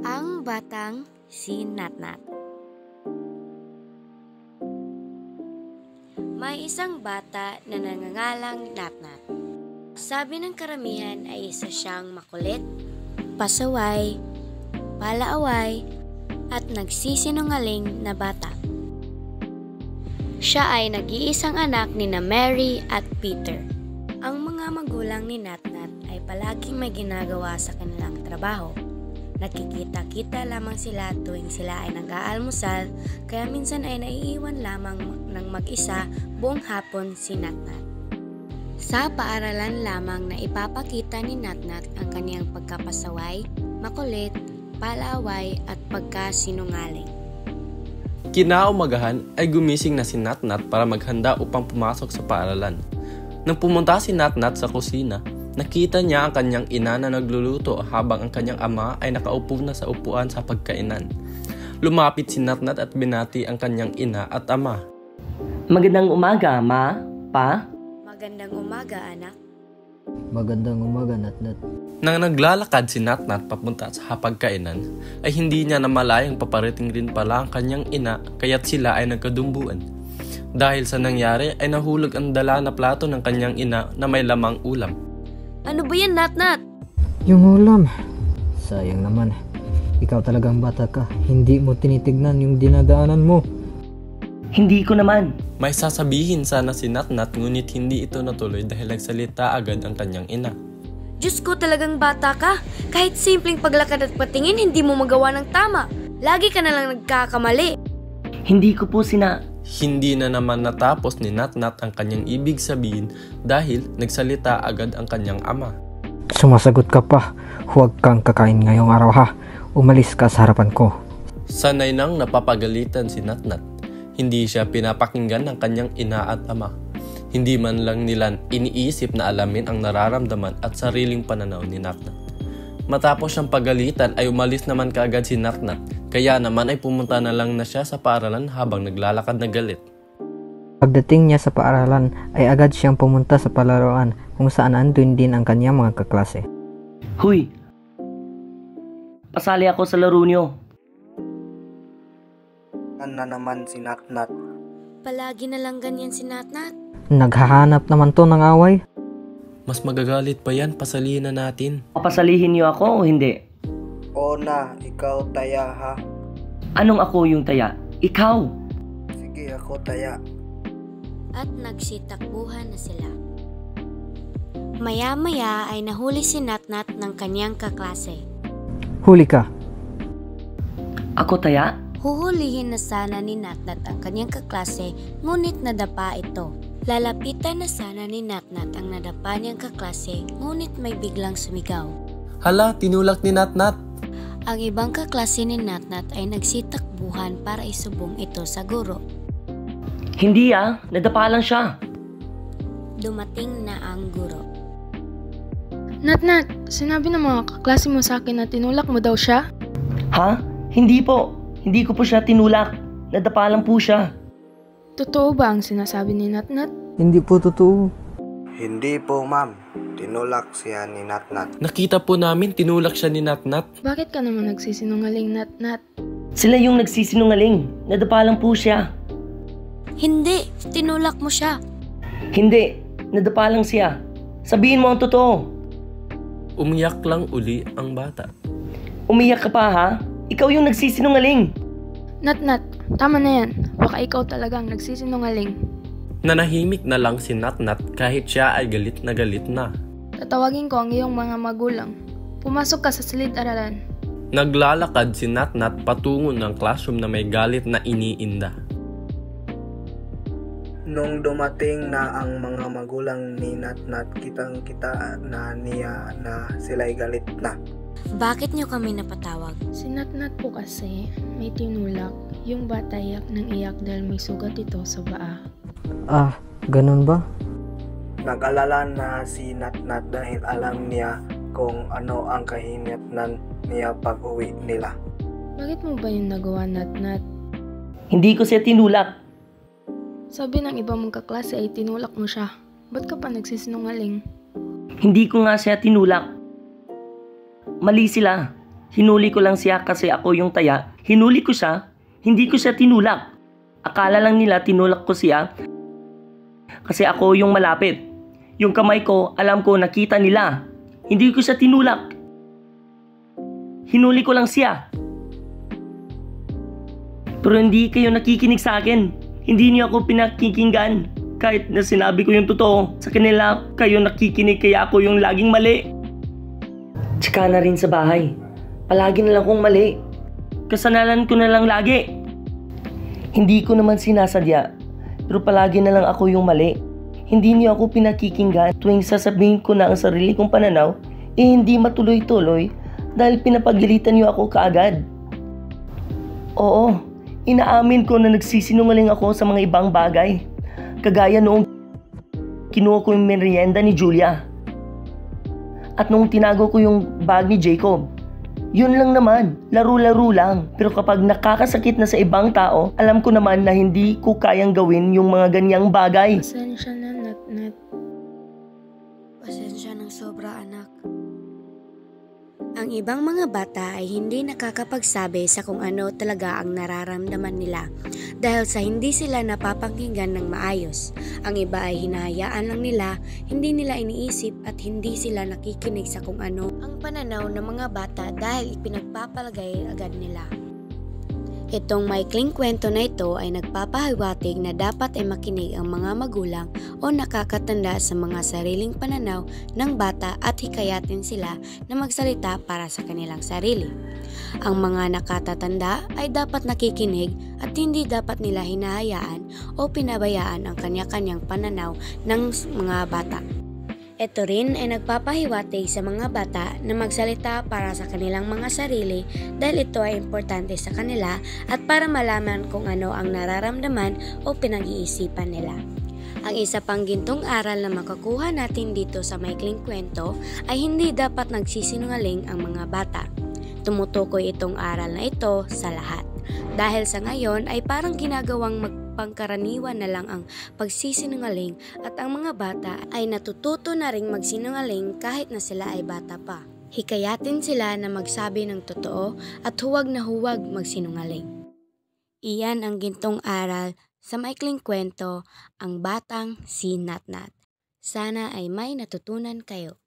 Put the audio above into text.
Ang batang si Natnat. May isang bata na nangangalang Natnat. Sabi ng karamihan ay isa siyang makulit, pasaway, palaaway, at nagsisinungaling na bata. Siya ay nag-iisang anak ni Mary at Peter. Ang mga magulang ni Natnat ay palaging may ginagawa sa kanilang trabaho. Nagkikita-kita lamang sila tuwing sila ay nag-aalmusal, kaya minsan ay naiiwan lamang ng mag-isa buong hapon si Natnat. Sa paaralan lamang na ipapakita ni Natnat ang kaniyang pagkapasaway, makulit, palaaway at pagkasinungaling. Kinaumagahan ay gumising na si Natnat para maghanda upang pumasok sa paaralan. Nang pumunta si Natnat sa kusina, nakita niya ang kanyang ina na nagluluto habang ang kanyang ama ay nakaupo na sa upuan sa pagkainan. Lumapit si Natnat at binati ang kanyang ina at ama. Magandang umaga, ma, pa. Magandang umaga, anak. Magandang umaga, Natnat. Nang naglalakad si Natnat papunta sa pagkainan, ay hindi niya namalayang paparating rin pala ang kanyang ina kaya't sila ay nagkadumbuan. Dahil sa nangyari ay nahulog ang dala na plato ng kanyang ina na may lamang ulam. Ano ba yan, Natnat? Yung ulam. Sayang naman. Ikaw talagang bata ka. Hindi mo tinitignan yung dinadaanan mo. Hindi ko naman. May sasabihin sana si Natnat ngunit hindi ito natuloy dahil nagsalita agad ang kanyang ina. Diyos ko, talagang bata ka. Kahit simpleng paglakad at patingin, hindi mo magawa ng tama. Lagi ka na lang nagkakamali. Hindi ko po Hindi na naman natapos ni Natnat ang kanyang ibig sabihin dahil nagsalita agad ang kanyang ama. Sumasagot ka pa. Huwag kang kakain ngayong araw ha. Umalis ka sa harapan ko. Sanay nang napapagalitan si Natnat. Hindi siya pinapakinggan ng kanyang ina at ama. Hindi man lang nila iniisip na alamin ang nararamdaman at sariling pananaw ni Natnat. Matapos siyang pagalitan ay umalis naman kaagad si Natnat. Kaya naman ay pumunta na lang na siya sa paaralan habang naglalakad na galit. Pagdating niya sa paaralan ay agad siyang pumunta sa palaruan kung saan andun din ang kanyang mga kaklase. Huy! Pasali ako sa laro niyo. Na naman si Natnat. Palagi na lang ganyan si Natnat. Naghahanap naman to ng away. Mas magagalit pa yan, pasalihin na natin. Papasalihin niyo ako o hindi? O na, ikaw taya ha. Anong ako yung taya? Ikaw! Sige, ako taya. At nagsitakbuhan na sila. Maya-maya ay nahuli si Natnat ng kanyang kaklase. Huli ka. Ako taya? Huhulihin na sana ni Natnat ang kanyang kaklase, ngunit nadapa ito. Lalapitan na sana ni Natnat ang nadapa niyang kaklase, ngunit may biglang sumigaw. Hala, tinulak ni Natnat! Ang ibang kaklase ni Natnat ay nagsitakbuhan para isubong ito sa guro. Hindi nadapa lang siya. Dumating na ang guro. Natnat, sinabi ng mga kaklase mo sa akin na tinulak mo daw siya? Ha? Hindi po. Hindi ko po siya tinulak. Nadapa lang po siya. Totoo ba ang sinasabi ni Natnat? Hindi po totoo. Hindi po, ma'am. Tinulak siya ni Natnat. Nakita po namin tinulak siya ni Natnat. Bakit ka naman nagsisinungaling, Natnat? Sila yung nagsisinungaling. Nadapa lang po siya. Hindi, tinulak mo siya. Hindi. Nadapa lang siya. Sabihin mo ang totoo. Umiyak lang uli ang bata. Umiyak ka pa ha? Ikaw yung nagsisinungaling. Natnat, tama na yan. Baka ikaw talagang nagsisinungaling. Nanahimik na lang si Natnat kahit siya ay galit na. Tatawagin ko ang iyong mga magulang. Pumasok ka sa silid-aralan. Naglalakad si Natnat patungo ng classroom na may galit na iniinda. Nung dumating na ang mga magulang ni Natnat, kitang-kita na niya na sila'y galit na. Bakit niyo kami napatawag? Si Natnat po kasi may tinulak. Yung bata iyak ng iyak dahil may sugat ito sa paa. Ah, ganun ba? Nag-alala na si Natnat dahil alam niya kung ano ang kahinatnan niya pag-uwi nila. Bakit mo ba yung nagawa, Natnat? Hindi ko siya tinulak. Sabi ng iba mong kaklase ay tinulak mo siya. Ba't ka pa nagsisinungaling? Hindi ko nga siya tinulak. Mali sila. Hinuli ko lang siya kasi ako yung taya. Hinuli ko siya, hindi ko siya tinulak. Akala lang nila tinulak ko siya kasi ako yung malapit. Yung kamay ko, alam ko nakita nila. Hindi ko siya tinulak. Hinuli ko lang siya. Pero hindi kayo nakikinig sa akin. Hindi niyo ako pinakikinggan. Kahit na sinabi ko yung totoo, sa kanila kayo nakikinig kaya ako yung laging mali. Tsaka na rin sa bahay. Palagi na lang akong mali. Kasalanan ko na lang lagi. Hindi ko naman sinasadya. Pero palagi na lang ako yung mali. Hindi niyo ako pinakikinggan tuwing sasabihin ko na ang sarili kong pananaw, hindi matuloy-tuloy dahil pinapagalitan niyo ako kaagad. Oo, inaamin ko na nagsisinungaling ako sa mga ibang bagay. Kagaya noong kinuha ko yung merienda ni Julia. At nung tinago ko yung bag ni Jacob. Yun lang naman, laro-laro lang. Pero kapag nakakasakit na sa ibang tao, alam ko naman na hindi ko kayang gawin yung mga ganyang bagay. Pasensya na, Natnat. Pasensya ng sobra, anak. Ang ibang mga bata ay hindi nakakapagsabi sa kung ano talaga ang nararamdaman nila dahil sa hindi sila napapakinggan ng maayos. Ang iba ay hinahayaan lang nila, hindi nila iniisip at hindi sila nakikinig sa kung ano ang pananaw ng mga bata dahil ipinagpapalagay agad nila. Itong maikling kwento na ito ay nagpapahiwatig na dapat ay makinig ang mga magulang o nakakatanda sa mga sariling pananaw ng bata at hikayatin sila na magsalita para sa kanilang sarili. Ang mga nakatatanda ay dapat nakikinig at hindi dapat nila hinahayaan o pinabayaan ang kanya-kanyang pananaw ng mga bata. Ito rin ay nagpapahiwatig sa mga bata na magsalita para sa kanilang mga sarili dahil ito ay importante sa kanila at para malaman kung ano ang nararamdaman o pinag-iisipan nila. Ang isa pang gintong aral na makakuha natin dito sa maikling kwento ay hindi dapat nagsisinungaling ang mga bata. Tumutukoy itong aral na ito sa lahat. Dahil sa ngayon ay parang ginagawang pangkaraniwan na lang ang pagsisinungaling at ang mga bata ay natututo na ring magsinungaling kahit na sila ay bata pa. Hikayatin sila na magsabi ng totoo at huwag na huwag magsinungaling. Iyan ang gintong aral sa maikling kwento, Ang Batang si Natnat. Sana ay may natutunan kayo.